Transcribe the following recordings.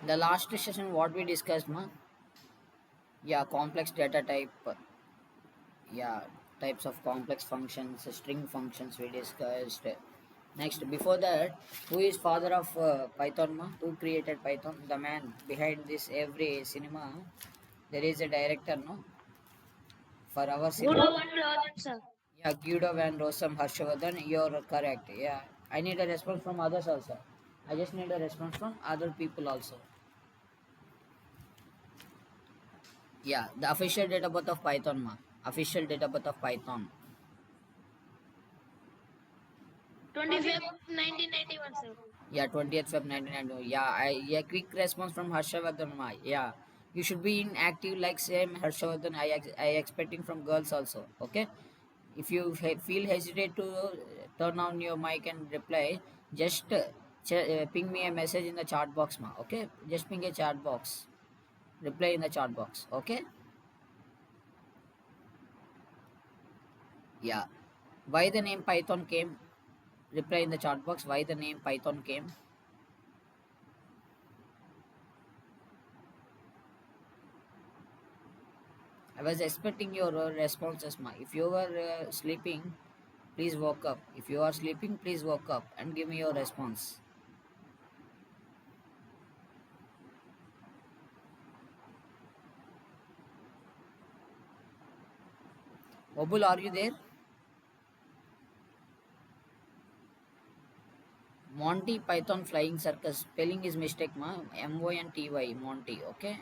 The last session what we discussed, ma? Yeah, complex data type. Yeah, types of complex functions, string functions we discussed. Next, before that, who is father of Python, ma? Who created Python? The man behind this every cinema. There is a director, no? For our Guido cinema. van Rosen, sir. Yeah, Guido van Rossum Harshavardhan, you're correct. Yeah, I need a response from others also. I just need a response from other people also. Yeah, the official date of birth of Python, ma. Official date of birth of Python. 25th, 1991, sir. Yeah, 20th Feb 1992. Yeah, yeah, quick response from Harshavardhan, ma. Yeah, you should be in active like same Harshavardhan. I expecting from girls also. Okay, if you feel hesitate to turn on your mic and reply, just ping me a message in the chat box, ma. Okay, just ping a chat box. Reply in the chat box. Okay. Yeah. Why the name Python came? Reply in the chat box. Why the name Python came? I was expecting your responses, ma. If you were sleeping, please wake up. If you are sleeping, please wake up and give me your response. Obul, are you there? Monty Python Flying Circus. Spelling is mistake, ma. Monty. Monty. Okay.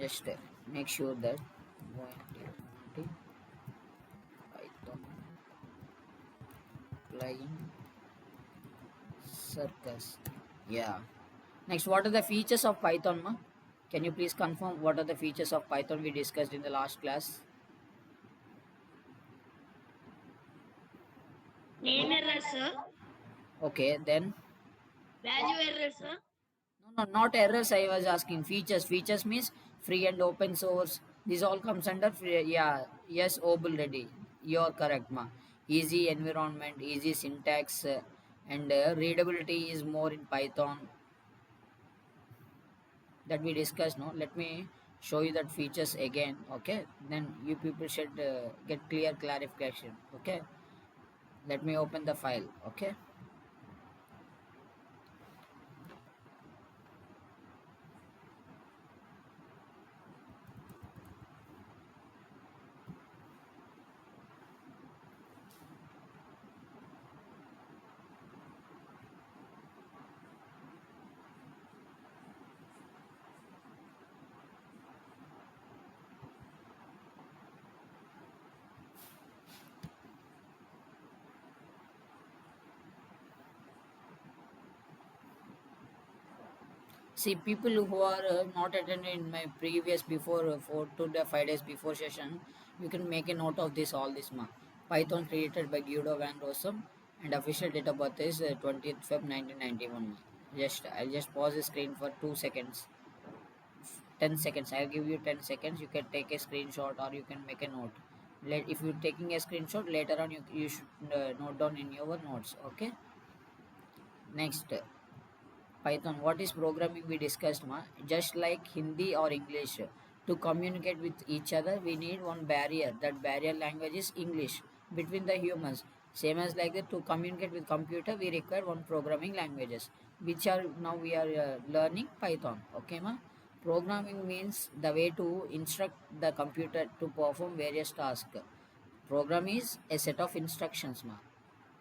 Just make sure that Monty Python Flying Circus. Yeah. Next, what are the features of Python, ma? Can you please confirm what are the features of Python we discussed in the last class? Name error, sir. Okay, then Value error, sir. no, not errors. I was asking features. Features means free and open source. This all comes under free. Yeah, yes, Obul ready. You're correct, ma. Easy environment, easy syntax, and readability is more in Python that we discussed. No, let me show you that features again. Okay, then you people should get clear clarification. Okay, let me open the file. Okay. See, people who are not attended in my previous before 4 to 5 days before session, you can make a note of this all this month. Python created by Guido van Rossum and official date of birth is 20th Feb 1991. Just I'll just pause the screen for 2 seconds. 10 seconds. I'll give you 10 seconds. You can take a screenshot or you can make a note. If you're taking a screenshot later on, you should note down in your notes. Okay. Next. Python. What is programming we discussed, ma? Just like Hindi or English, to communicate with each other, we need one barrier. That barrier language is English between the humans. Same as like that, to communicate with computer, we require one programming languages, which are now we are learning Python. Okay, ma? Programming means the way to instruct the computer to perform various tasks. Program is a set of instructions, ma.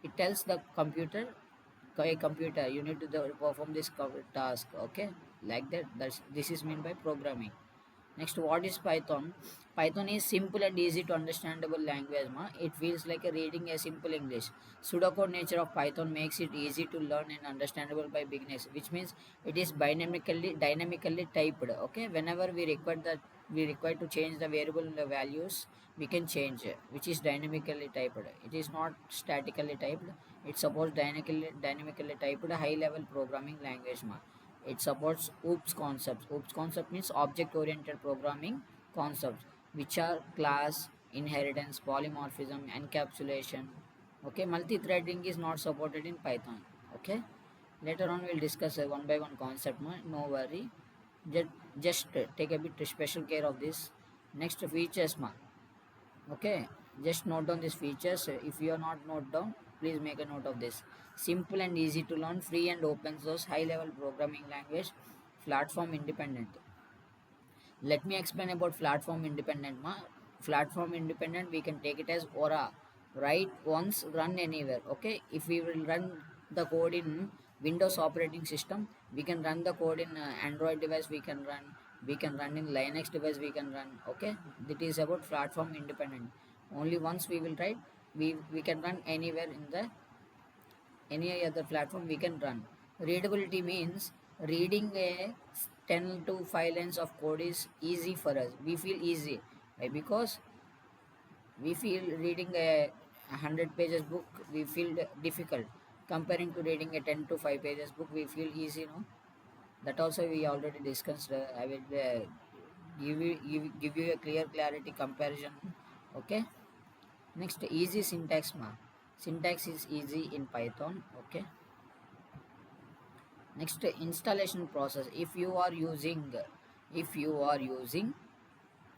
It tells the computer, a computer, you need to perform this task. Okay, like that. This is meant by programming. Next, what is Python? Python is simple and easy to understandable language, ma. It feels like a reading a simple English. Pseudocode nature of Python makes it easy to learn and understandable by beginners, which means it is dynamically typed. Okay, whenever we require to change the variable values, we can change it, which is dynamically typed. It is not statically typed. It supports dynamically typed high level programming language, ma. It supports OOPS concepts. OOPS concept means object oriented programming concepts, which are class, inheritance, polymorphism, encapsulation. Okay, multi-threading is not supported in Python. Okay, Later on we'll discuss one by one concept, ma. No worry. Just, just take a bit special care of this. Next features, ma. Okay, just note down these features. If you are not note down, please make a note of this. Simple and easy to learn, free and open source, high level programming language, platform independent. Let me explain about platform independent, ma. Platform independent, we can take it as aura, write once, run anywhere. Okay, if we will run the code in Windows operating system, we can run the code in Android device, we can run in Linux device, we can run. Okay, that is about platform independent. Only once we will write, we can run anywhere in the any other platform we can run. Readability means reading a 10 to 5 lines of code is easy for us. We feel easy. Why? Because we feel reading a 100 pages book, we feel difficult. Comparing to reading a 10 to 5 pages book, we feel easy, no? That also we already discussed. I will give you a clear clarity comparison. Okay. Next, easy syntax, ma. Syntax is easy in Python. Okay. Next, installation process. If you are using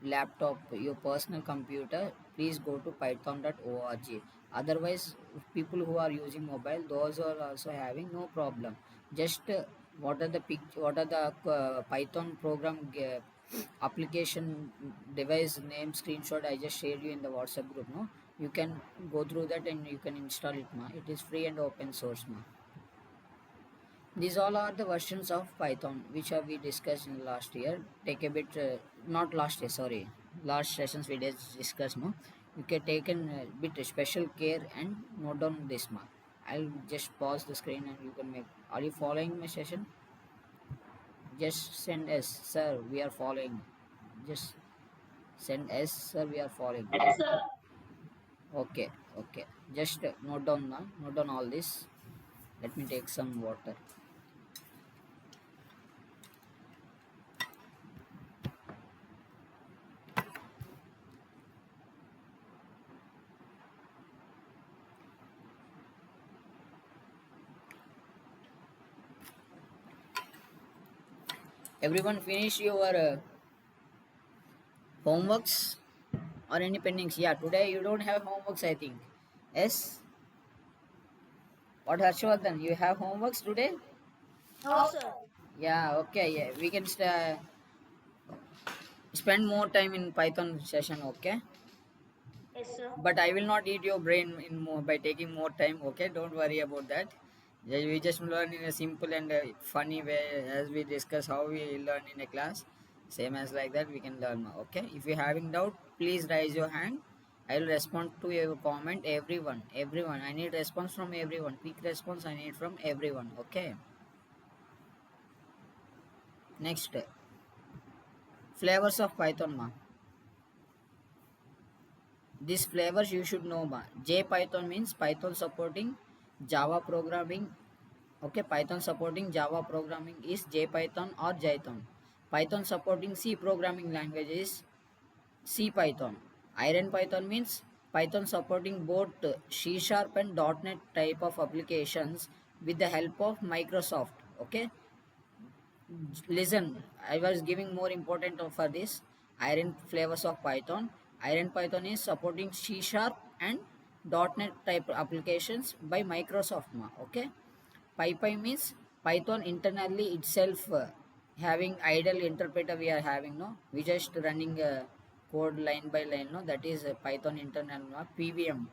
laptop, your personal computer, please go to python.org. Otherwise, people who are using mobile, those are also having no problem. Just what are the Python program application device name screenshot I just shared you in the WhatsApp group, no? You can go through that and you can install it, ma. It is free and open source, ma. These all are the versions of Python which have we discussed in last year. Take a bit, not last year, sorry, last sessions we discussed. No, you can take a bit special care and note down this, ma. I'll just pause the screen and you can make. Are you following my session? Just send S, sir. We are following. Just send S, sir. We are following. Yes, sir. Okay, okay. Just note down, na. Note down all this. Let me take some water. Everyone finish your homeworks or any pendings? Yeah, today you don't have homeworks, I think. Yes. What, Harshvardhan? You have homeworks today? No, sir. Yeah. Okay. Yeah, we can spend more time in Python session. Okay. Yes, sir. But I will not eat your brain in more by taking more time. Okay. Don't worry about that. We just learn in a simple and funny way as we discuss how we learn in a class. Same as like that we can learn. Okay. If you're having doubt, please raise your hand. I will respond to your comment. Everyone. I need response from everyone. Quick response I need from everyone. Okay. Next, flavors of Python, ma. These flavors you should know, ma. JPython means Python supporting Java programming. Okay, Python supporting Java programming is JPython or Jython. Python supporting C programming language is C Python. Iron Python means Python supporting both C Sharp and .NET type of applications with the help of Microsoft. Okay, listen, I was giving more important for this iron flavors of Python. Iron Python is supporting C Sharp and .NET type applications by Microsoft, ma. Okay, PyPy means Python internally itself having idle interpreter we are having, no, we just running code line by line, no, that is Python internal, no? PVM,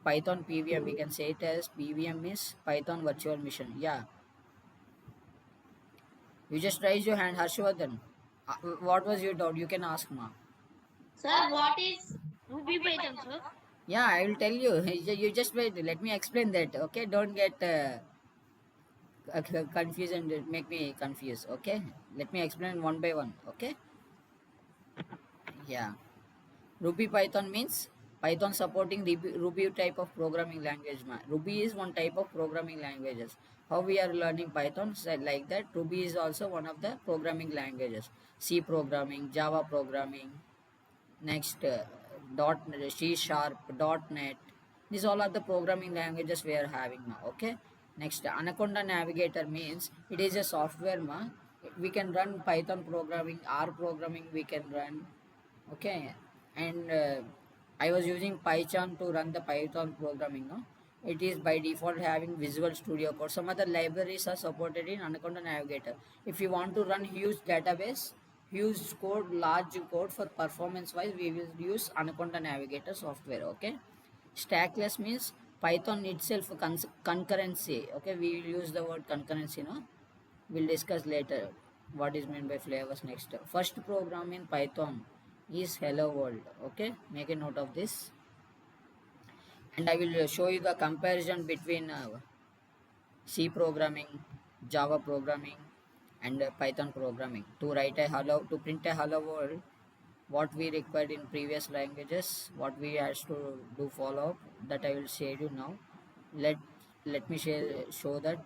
Python PVM, we can say it as PVM is Python virtual machine. Yeah, you just raise your hand, Harshvardhan. What was your doubt? You can ask, ma. Sir, what is Ruby Python, sir? Yeah, I will tell you. You just wait. Let me explain that. Okay, don't get confused and make me confused. Okay, let me explain one by one. Okay. Yeah. Ruby Python means Python supporting Ruby type of programming language. Ruby is one type of programming languages. How we are learning Python, so like that. Ruby is also one of the programming languages. C programming, Java programming. Next, C Sharp, .NET. These all are the programming languages we are having now. Okay. Next, Anaconda Navigator means it is a software ma. We can run Python programming, R programming we can run. Okay, and I was using PyCharm to run the Python programming. No, it is by default having Visual Studio Code. Some other libraries are supported in Anaconda Navigator. If you want to run huge database, huge code, large code for performance wise, we will use Anaconda Navigator software. Okay, stackless means Python itself concurrency. Okay, we will use the word concurrency. No, we'll discuss later what is meant by flavors next. First program in Python is hello world. Okay, make a note of this, and I will show you the comparison between C programming, Java programming, and Python programming. To write a hello, to print a hello world, what we required in previous languages, what we has to do follow up, that I will share you now. let Let me show that.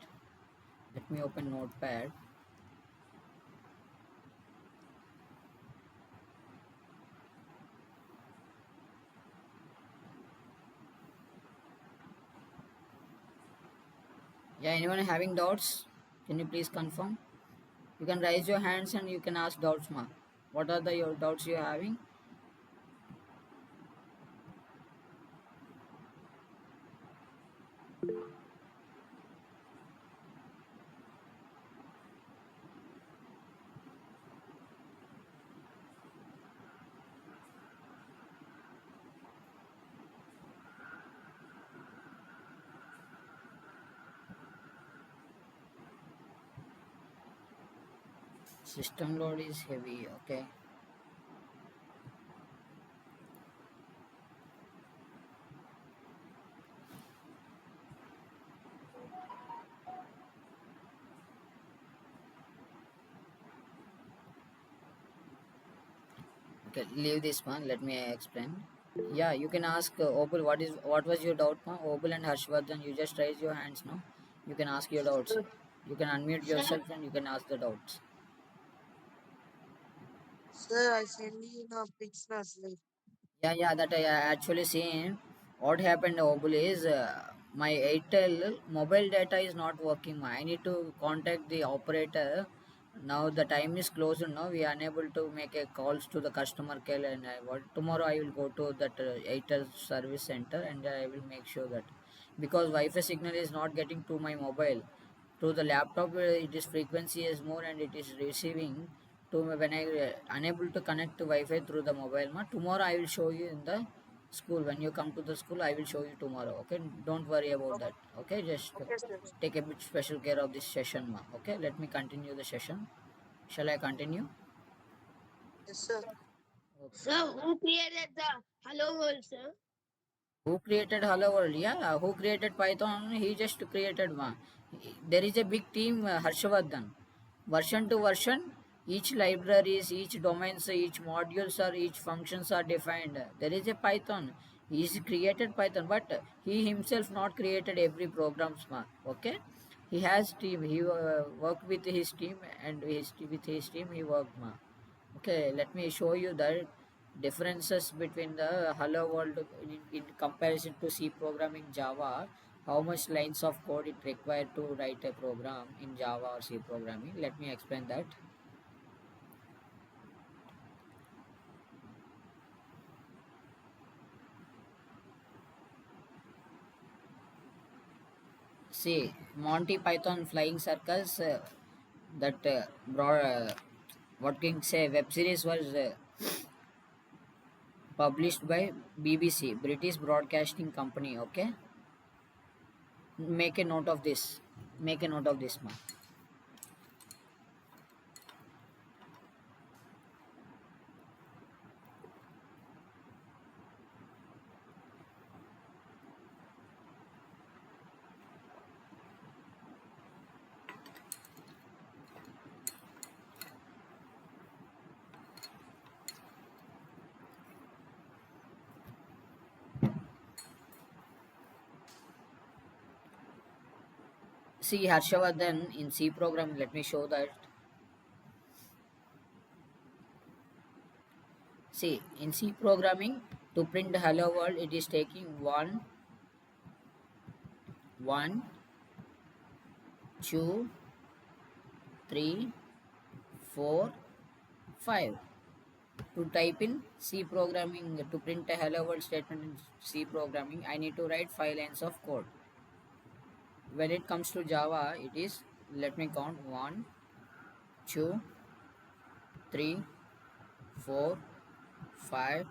Let me open notepad. Yeah, anyone having doubts? Can you please confirm? You can raise your hands and you can ask doubts, ma. What are the your doubts you are having? System load is heavy. Okay. Okay. Leave this one. Let me explain. Yeah, you can ask Opal. What was your doubt, ma? Opal and Harshvardhan. You just raise your hands, no? You can ask your doubts. You can unmute Sir, yourself and you can ask the doubts. Sir, I send you the pics last night. Yeah, that I actually seen. What happened, Obul, is my Airtel mobile data is not working. I need to contact the operator. Now the time is closed. Now we are unable to make a calls to the customer care. And tomorrow I will go to that Airtel service center and I will make sure that, because Wi-Fi signal is not getting to my mobile. To the laptop, it is frequency is more and it is receiving to me when I unable to connect to Wi-Fi through the mobile. Ma, tomorrow I will show you in the school. When you come to the school, I will show you tomorrow. Okay, don't worry about that. Okay, just Okay, sir. take a bit special care of this session, ma. Okay, let me continue the session. Shall I continue? Yes, sir. Okay. sir, who created the hello world, sir? Who created Hello World? Yeah, who created Python? He just created one. There is a big team, Harshvardhan. Version to version, each libraries, each domains, each modules or each functions are defined. There is a Python. He's created Python, but he himself not created every programs. Okay, he has team. He worked with his team and with his team he worked. Okay, let me show you the differences between the Hello World in comparison to C programming Java. How much lines of code it required to write a program in Java or C programming. Let me explain that. See, Monty Python Flying Circus, that what can say web series was published by BBC, British Broadcasting Company. Okay, make a note of this. Make a note of this, ma. See Harshavardhan in C program, let me show that. See, in C programming, to print hello world, it is taking one, 2, 3, 4, 5. To type in C programming, to print a hello world statement in C programming, I need to write 5 lines of code. When it comes to Java, it is, let me count, 1, 2, 3, 4, 5,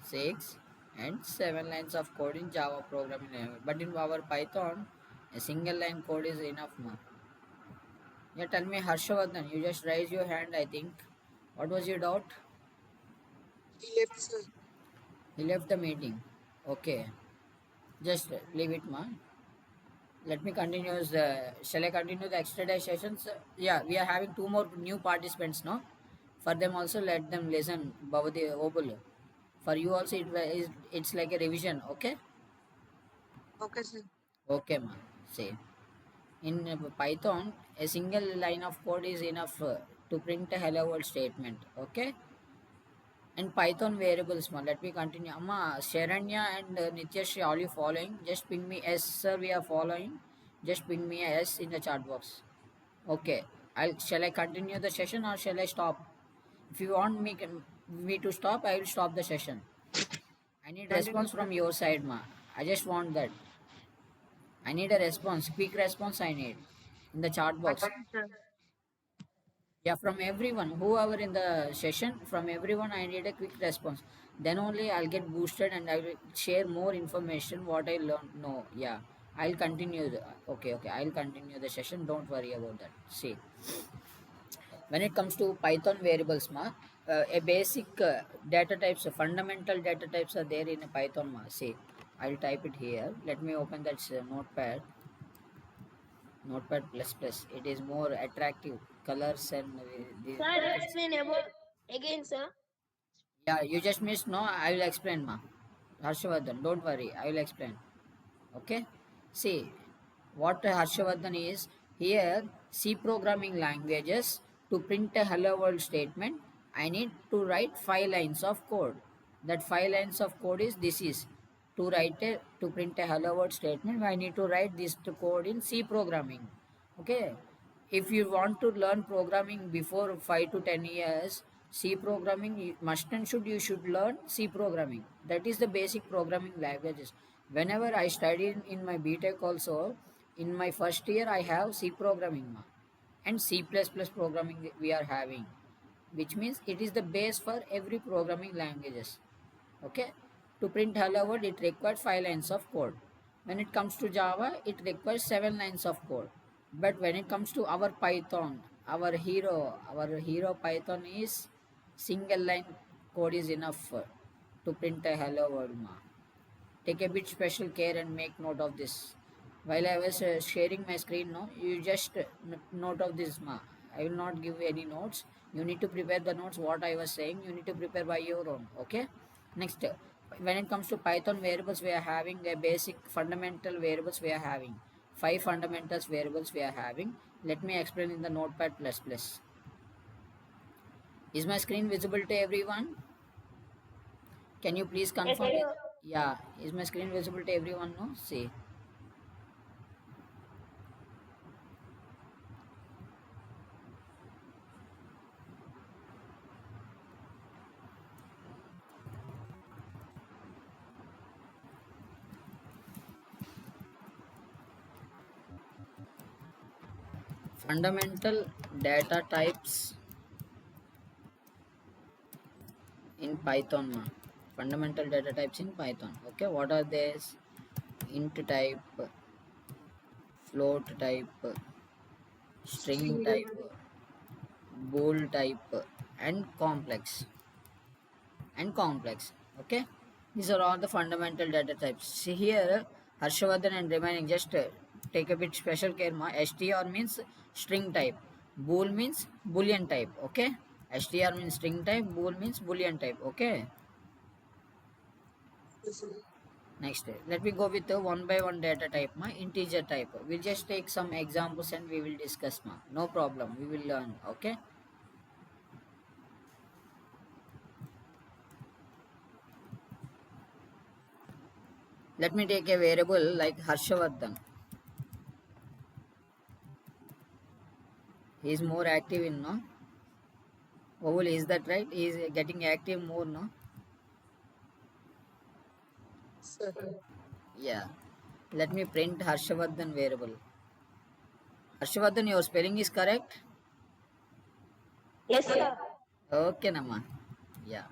6, and 7 lines of code in Java programming language. But in our Python, a single line code is enough. Ma. Yeah, tell me, Harshavardhan, you just raised your hand, I think. What was your doubt? He left, sir. He left the meeting. Okay, just leave it, ma. Let me continue. Shall I continue the extra sessions? Yeah, we are having 2 more new participants, no? For them also, let them listen. Bhavati Obul. For you also, it's like a revision, okay? Okay, sir. Okay, ma. Say. In Python, a single line of code is enough to print a hello world statement, okay? And Python variables, ma. Let me continue. Amma, Sharanya and Nityash, are you following? Just ping me yes, sir. We are following. Just ping me yes in the chat box. Okay. Shall I continue the session or shall I stop? If you want me to stop, I will stop the session. I need Continue, response sir. from your side, ma. I just want that. I need a response, quick response. I need in the chat I box. got it, sir. Yeah, from everyone, whoever in the session, from everyone, I need a quick response. Then only I'll get boosted and I will share more information what I learned. No, yeah, I'll continue. Okay, I'll continue the session. Don't worry about that. See, when it comes to Python variables, a basic data types, fundamental data types are there in a Python. See, I'll type it here. Let me open that notepad. Notepad plus plus. It is more attractive colors and the Sir, explain about again, sir. yeah, you just missed. No, I will explain, ma. Harshavardhan, don't worry. I will explain. Okay. See, what Harshavardhan is here. C programming languages to print a hello world statement. I need to write 5 lines of code. That 5 lines of code is this is to print a hello world statement. I need to write this to code in C programming. Okay, if you want to learn programming before 5 to 10 years, C programming must and should, you should learn C programming. That is the basic programming languages. Whenever I studied in my BTech also, in my first year I have C programming and C++ programming we are having, which means it is the base for every programming languages. Okay, to print hello world it requires 5 lines of code. When it comes to Java, it requires 7 lines of code. But when it comes to our Python, our hero Python is single line code is enough to print a hello world. Take a bit special care and make note of this. While I was sharing my screen, no, you just note of this, ma. I will not give any notes. You need to prepare the notes what I was saying. You need to prepare by your own. Okay. Next, when it comes to Python variables, we are having a basic fundamental variables. We are having 5 fundamentals variables. We are having. Let me explain in the Notepad plus plus. Is my screen visible to everyone? Can you please Yes, confirm it? sir. Yeah, is my screen visible to everyone? No, see. Fundamental data types in Python. Fundamental data types in Python. Okay, what are these? Int type, float type, string String. type, bool type, and complex. Okay, these are all the fundamental data types. See here, Harshavardhan and remaining, just take a bit special care. Str means string type, bool means boolean type. Okay, str means string type, bool means boolean type. Okay. Yes, sir. Next, let me go with the one by one data type, integer type. We'll just take some examples and we will discuss, no problem. We will learn. Okay. Let me take a variable like Harshavardhan. He is more active in, no? Ovul, is that right? He is getting active more, no? Sir. Yeah. Let me print Harshavardhan variable. Harshavardhan, your spelling is correct? Yes, sir. Okay, Nama. Yeah.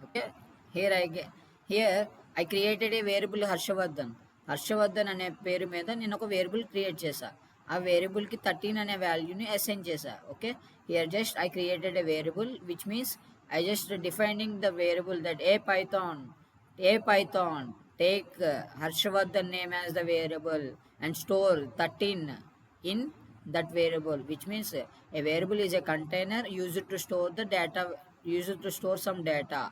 Okay. Here I created a variable Harshavardhan. Harshavardhan అనే పేరు మీద నేను ఒక variable create చేశా. ఆ వేరియబుల్కి 13 అనే వాల్యూని assign చేశా. Okay, here just I created a variable which means I just defining the variable that A Python take Harshavardhan name as the variable and store 13 in that variable, which means a variable is a container used to store the data, used to store some data,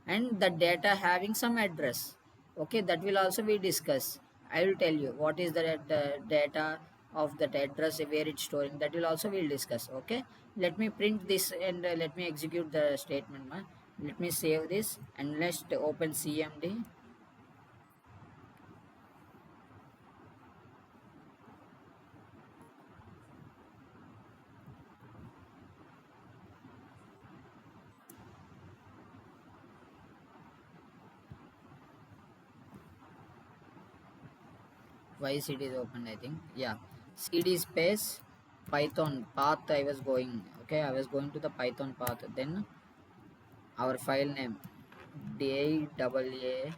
and the data having some address. Okay, that will also be discussed. I will tell you what is the data of that address where it's storing. That will also we'll discuss. Okay, let me print this and let me execute the statement, ma. Let me save this and let's open cmd. Why cd is open, I think. Yeah, cd space python path I was going. Okay, I was going to the python path, then our file name daway.py.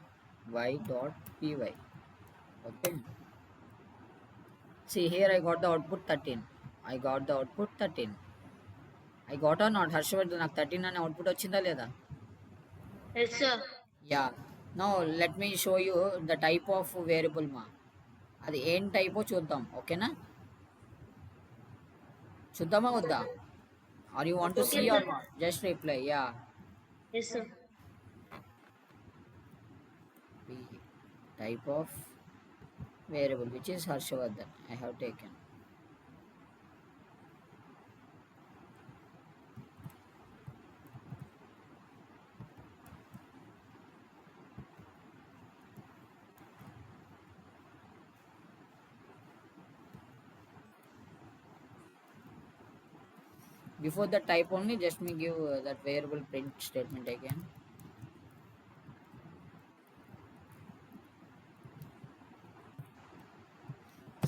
Okay, see here I got the output 13. I got the output 13. I got or not, Harshavardhan? నాకు 13 అనే output వచ్చిందా లేదా? Yes, sir. Yeah. No let me show you the type of variable, మా. అది ఏం టైపో చూద్దాం. ఓకేనా? చూద్దామా వద్దా? Are you want to see Okay, are sir. Not? Just reply yeah. Yes, sir. Type of variable which is Harshavardhan I have taken. Before the type only, just me give that variable print statement again.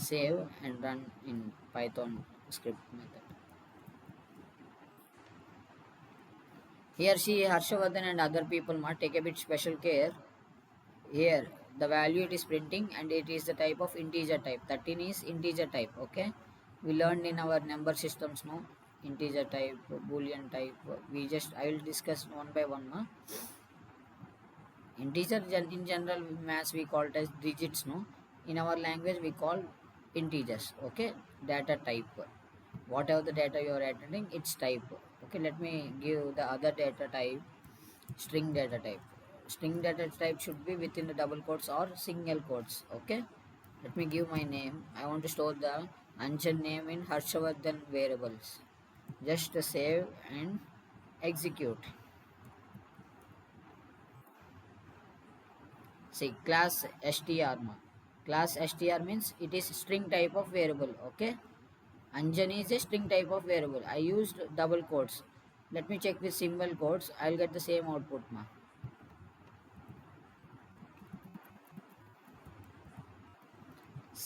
Save and run in Python script method. Here see Harshavardhan and other people might take a bit special care. Here the value it is printing and it is the type of integer type. 13 is integer type. Okay, we learned in our number systems, no? Integer type, boolean type. We just I will discuss one by one, ma. Integer in general maths we call it as digits, no? In our language we call integers. Okay, data type. Whatever the data you are attending, its type. Okay, let me give the other data type. String data type. String data type should be within the double quotes or single quotes. Okay, let me give my name. I want to store the Anjan name in Harshavardhan variables. Just save and execute. See, class str, ma. Class str means it is string type of variable. Okay, Anjan is a string type of variable. I used double quotes. Let me check with single quotes. I'll get the same output, ma.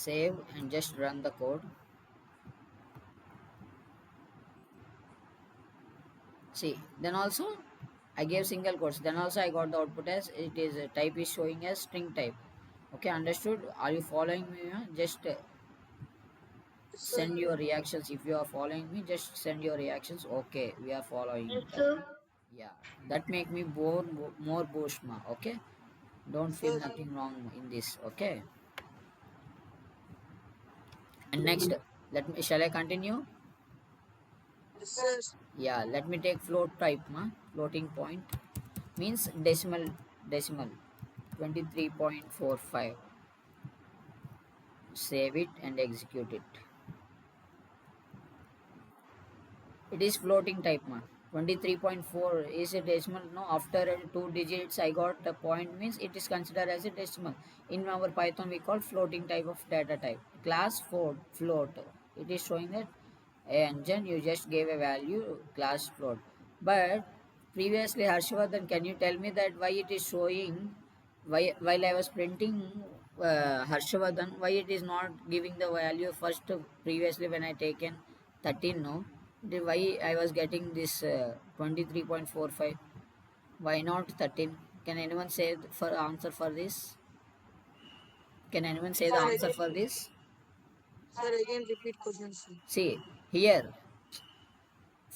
Save and just run the code. See, then also I gave single quotes. Then also I got the output as it is type is showing as string type. Okay, understood? Are you following me? Just Sir. send your reactions. If you are following me, just send your reactions. Okay, we are following Yes, that. sir. Yeah, that make me more boost, ma. Okay, don't feel Sir. nothing wrong in this. Okay, and next, let me shall I continue? Sir. Yeah, let me take float type, ma. Floating point means decimal 23.45. Save it and execute it. It is floating type, ma. 23.4 is a decimal. No, after 2 digits I got the point, means it is considered as a decimal. In our Python we call floating type of data type. Class float. It is showing that engine you just gave a value class float. But previously Harshvardhan, can you tell me that why it is showing, why while I was printing Harshvardhan, why it is not giving the value first previously when I taken 13? No, why I was getting this 23.45? Why not 13? Can anyone say for answer for this? Can anyone say the Sir, answer again, for this? sir, again repeat question, sir. See here,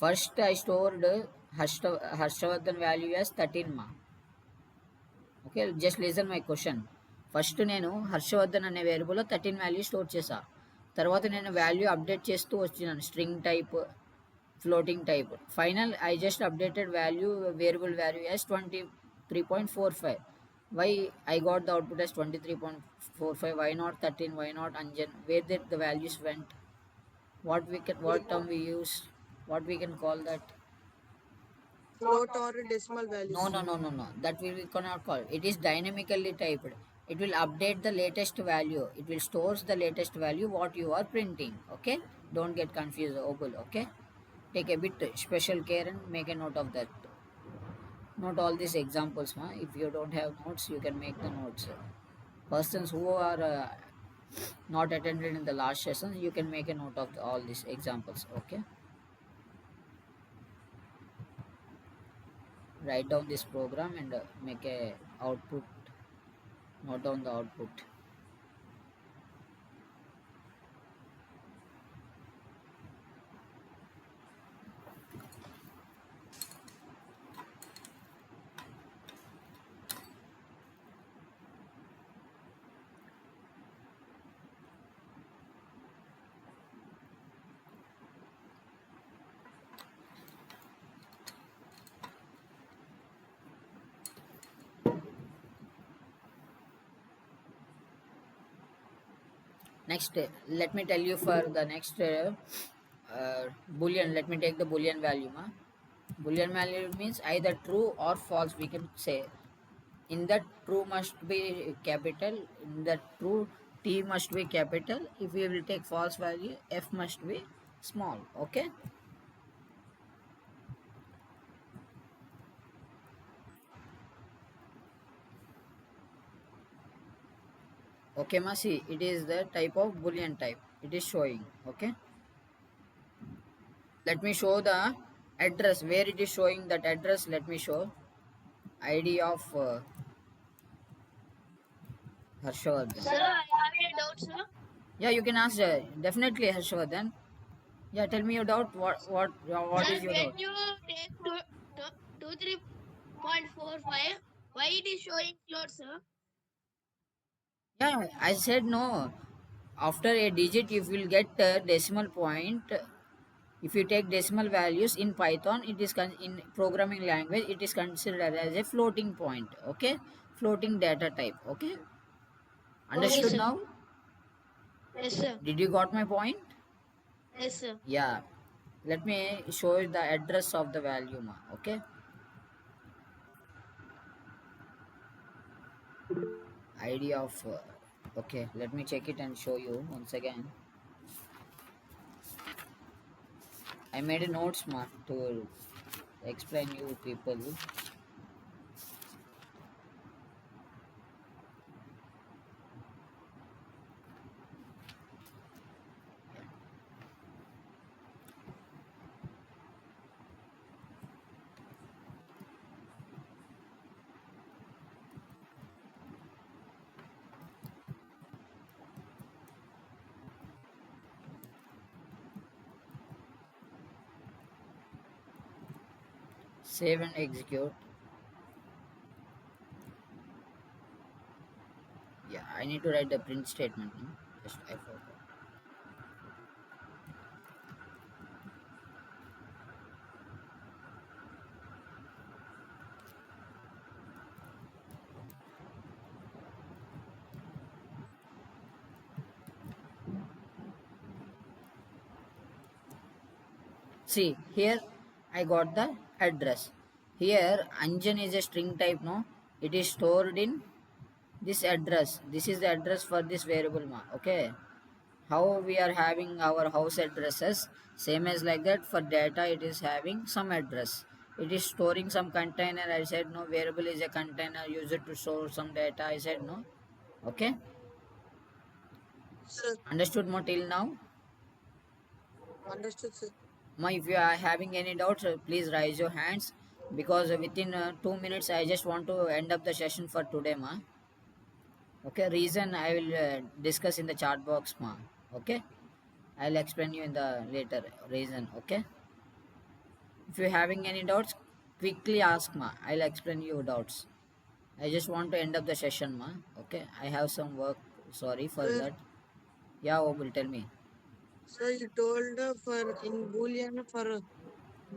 first I stored Harshvardhan value as 13 ma. Okay just listen my question. First నేను హర్షవర్ధన్ అనే వేరియబుల్లో 13 value store చేసా. తర్వాత నేను value update చేస్తూ వచ్చినాను, string type, floating type. Final I just updated value variable value as 23.45. Why I got the output as 23.45? Why not 13? Why not Anjan? Where that the values went? What term we use? What we can call that? Float or decimal values. No, no, no, no, no. That we cannot call. It is dynamically typed. It will update the latest value. It will stores the latest value what you are printing. Okay. Don't get confused, Obul. Okay. Take a bit special care and make a note of that. Not all these examples, ma. If you don't have notes, you can make the notes. Persons who are not attended in the last sessions, you can make a note of all these examples. Okay. Write down this program and make a output. Note down the output. Next, let me tell you for the next boolean. Let me take the boolean value. Boolean value means either true or false, we can say. In that true must be capital, in that true T must be capital. If we will take false value, F must be small. Okay. Okay, ma, see, it is the type of boolean type. It is showing. Okay. Let me show the address where it is showing that address. Let me show ID of Harshvardhan. Sir, I have a doubt, sir. Yeah, you can ask definitely Harshvardhan. Yeah, tell me your doubt. What Sir, is your when doubt? you take 23.45, why it is showing float, sir? Yeah, I said no. After a digit, if you will get a decimal point, if you take decimal values in Python, it is in programming language, it is considered as a floating point. Okay, floating data type. Okay, Okay, understood sir. now? Yes, sir. Did you got my point? Yes, sir. Yeah. Let me show you the address of the value, ma. Okay. ID of okay, let me check it and show you once again. I made a notes, ma, to explain you people. Save and execute. Yeah, I need to write the print statement. No? Just I forgot. See here, I got the address. Here Anjan is a string type, no? It is stored in this address. This is the address for this variable ma. Okay. How we are having our house addresses, same as like that for data it is having some address. It is storing some container. I said no, variable is a container used to store some data. I said no. Okay. Sir, Understood more till now? understood, sir. Ma, if you are having any doubts, please raise your hands because within 2 minutes I just want to end up the session for today, ma. Okay, reason I will discuss in the chat box, ma. Okay, I'll explain you in the later reason. Okay, if you're having any doubts, quickly ask, ma. I'll explain you doubts. I just want to end up the session, ma. Okay, I have some work. Sorry for Sir, that. Yeah, Obul, tell me. sir, you told for in Boolean for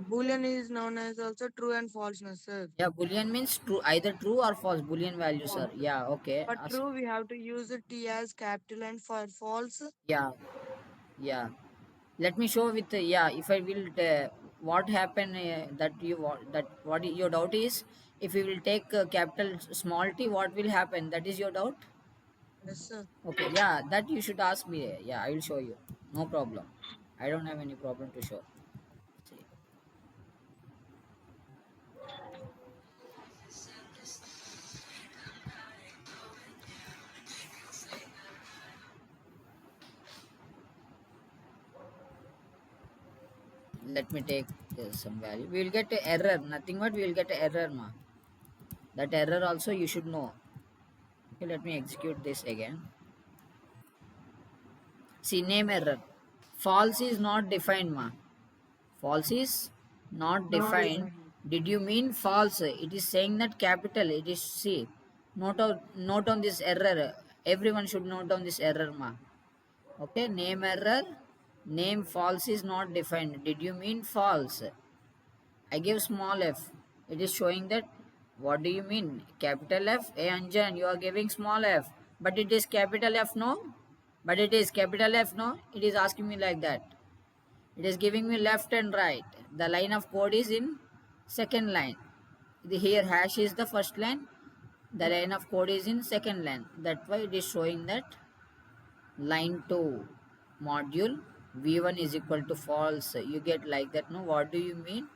Boolean is known as also true and false, no, sir. Yeah, boolean means true, either true or false. Boolean value, sir. False. Yeah, okay. For Ask. true, we have to use the T as capital, and for false, Yeah, yeah. Let me show with yeah. If I will, what happen that you that what your doubt is? If you will take capital small t, what will happen? That is your doubt. yes, sir. Okay, yeah. That you should ask me. Yeah, I will show you. No problem. I don't have any problem to show. See. Let me take some value. We will get a error. Nothing but we will get a error, ma. That error also you should know. Okay, let me execute this again. See, name error. False is not defined, ma. False is not Not defined. defined. Did you mean false? It is saying that capital. It is see. Note on this error. Everyone should note on this error, ma. Okay, name error. Name false is not defined. Did you mean false? I give small f. It is showing that. What do you mean? Capital F? Hey Anjan, you are giving small f. But it is capital F, no? But it is capital F, no? It is asking me like that. It is giving me left and right. The line of code is in second line. Here hash is the first line. The line of code is in second line. That's why it is showing that line 2 module v1 is equal to false. You get like that, no? What do you mean?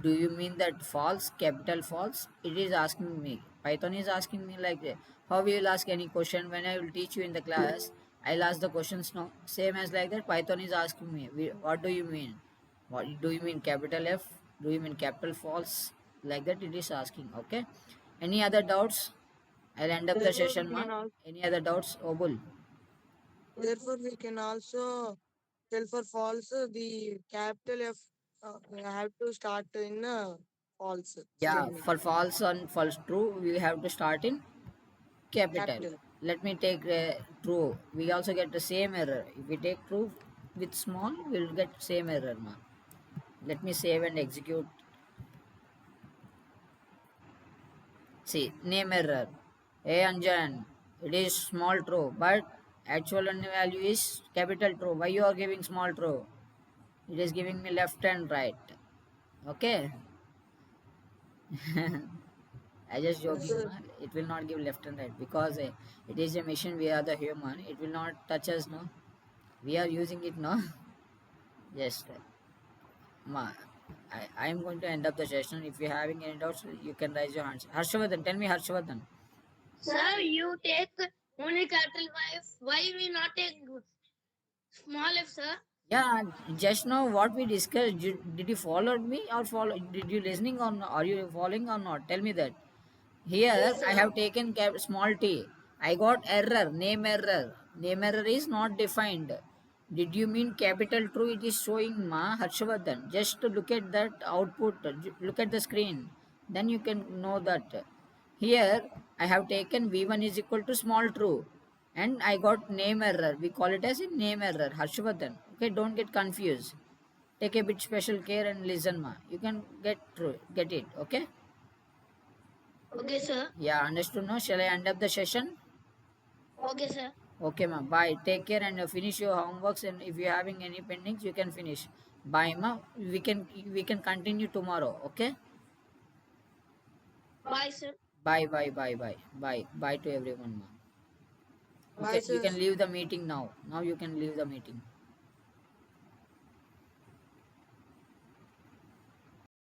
Do you mean that false, capital false? It is asking me. Python is asking me like that. How we will ask any question when I will teach you in the class? I'll ask the questions, no? Same as like that. Python is asking me. What do you mean? What do you mean capital F? Do you mean capital false? Like that it is asking. Okay. Any other doubts? I'll end up the Therefore, we session, ma. can also, Any other doubts? Obul. therefore, we can also tell for false the capital F. We have to start in false Yeah, statement. for false and false true, we have to start in capital. Capital. Let me take true. We also get the same error. If we take true with small, we'll get same error. Ma. Let me save and execute. See, name error. Hey Anjan, it is small true, but actual value is capital true. Why you are giving small true? It is giving me left and right. Okay. I just Yes, joking, sir. man. It will not give left and right because it is a machine. We are the human. It will not touch us, no. We are using it, no. Just, ma. I am going to end up the session. If you are having any doubts, you can raise your hands. Harshvardhan, tell me, Harshvardhan. Sir, you take only capital F. Why we not take small f, sir? Yeah, just now what we discussed. Did you follow me or follow? Did you listening or not? Are you following or not? Tell me that. Here Yes, I sir. have taken small t. I got error, name error. Name error is not defined. Did you mean capital true? It is showing ma Harshvardhan. Just to look at that output, look at the screen. Then you can know that. Here I have taken v1 is equal to small true. And I got name error. We call it as a name error. Harshvardhan. Okay, don't get confused. Take a bit special care and listen ma. You can get it. Okay? Okay, sir. Yeah, understood. No, shall I end up the session? Okay, sir. Okay, ma. Bye. Take care and finish your homeworks. And if you're having any pendings, you can finish. Bye, ma. We can continue tomorrow. Okay. Bye, sir. Bye, bye, bye, bye, bye, bye to everyone, ma. Bye, You can sir. leave the meeting now. Now you can leave the meeting.